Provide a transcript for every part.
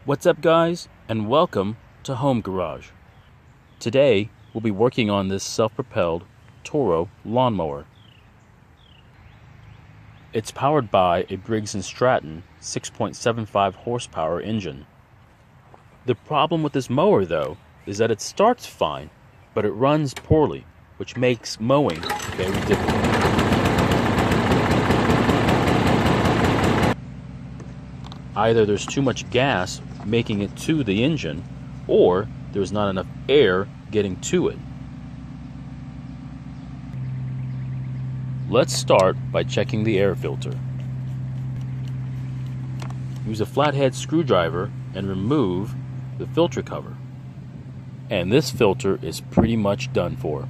What's up, guys, and welcome to Home Garage. Today we'll be working on this self-propelled Toro lawnmower. It's powered by a Briggs & Stratton 6.75 horsepower engine. The problem with this mower, though, is that it starts fine, but it runs poorly, which makes mowing very difficult. Either there's too much gas making it to the engine, or there's not enough air getting to it. Let's start by checking the air filter. Use a flathead screwdriver and remove the filter cover. And this filter is pretty much done for.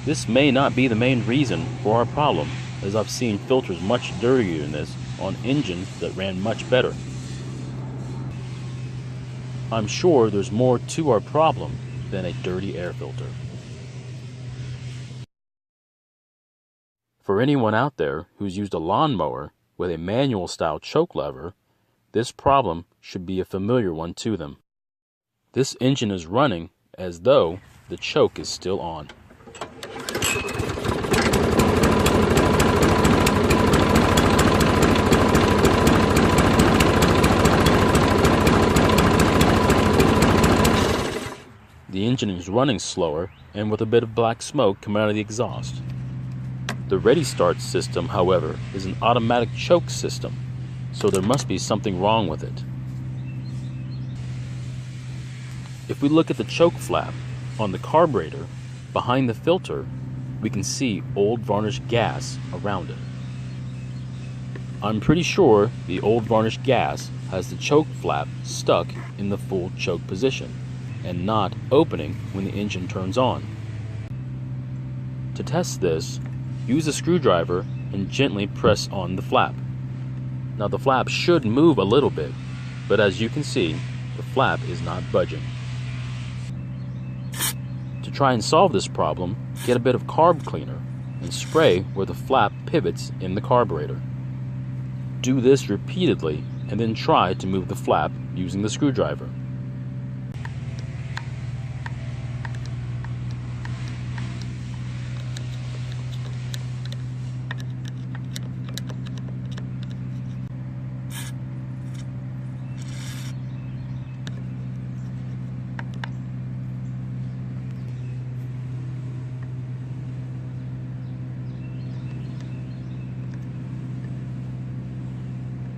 This may not be the main reason for our problem, as I've seen filters much dirtier than this on engines that ran much better. I'm sure there's more to our problem than a dirty air filter. For anyone out there who's used a lawnmower with a manual style choke lever, this problem should be a familiar one to them. This engine is running as though the choke is still on. The engine is running slower and with a bit of black smoke coming out of the exhaust. The Ready Start system, however, is an automatic choke system, so there must be something wrong with it. If we look at the choke flap on the carburetor behind the filter, we can see old varnished gas around it. I'm pretty sure the old varnished gas has the choke flap stuck in the full choke position and not opening when the engine turns on. To test this, use a screwdriver and gently press on the flap. Now the flap should move a little bit, but as you can see, the flap is not budging. To try and solve this problem, get a bit of carb cleaner and spray where the flap pivots in the carburetor. Do this repeatedly and then try to move the flap using the screwdriver.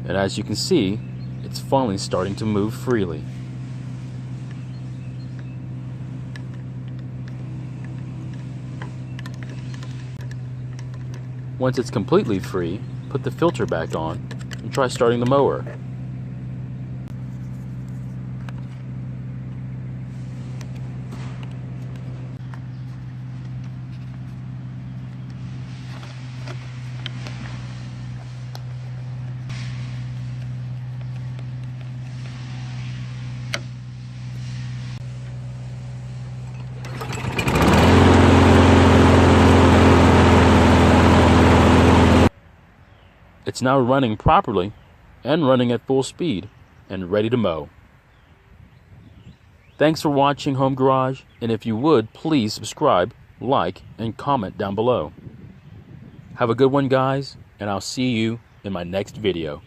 And as you can see, it's finally starting to move freely. Once it's completely free, put the filter back on and try starting the mower. It's now running properly and running at full speed and ready to mow. Thanks for watching Home Garage, and if you would, please subscribe, like, and comment down below. Have a good one, guys, and I'll see you in my next video.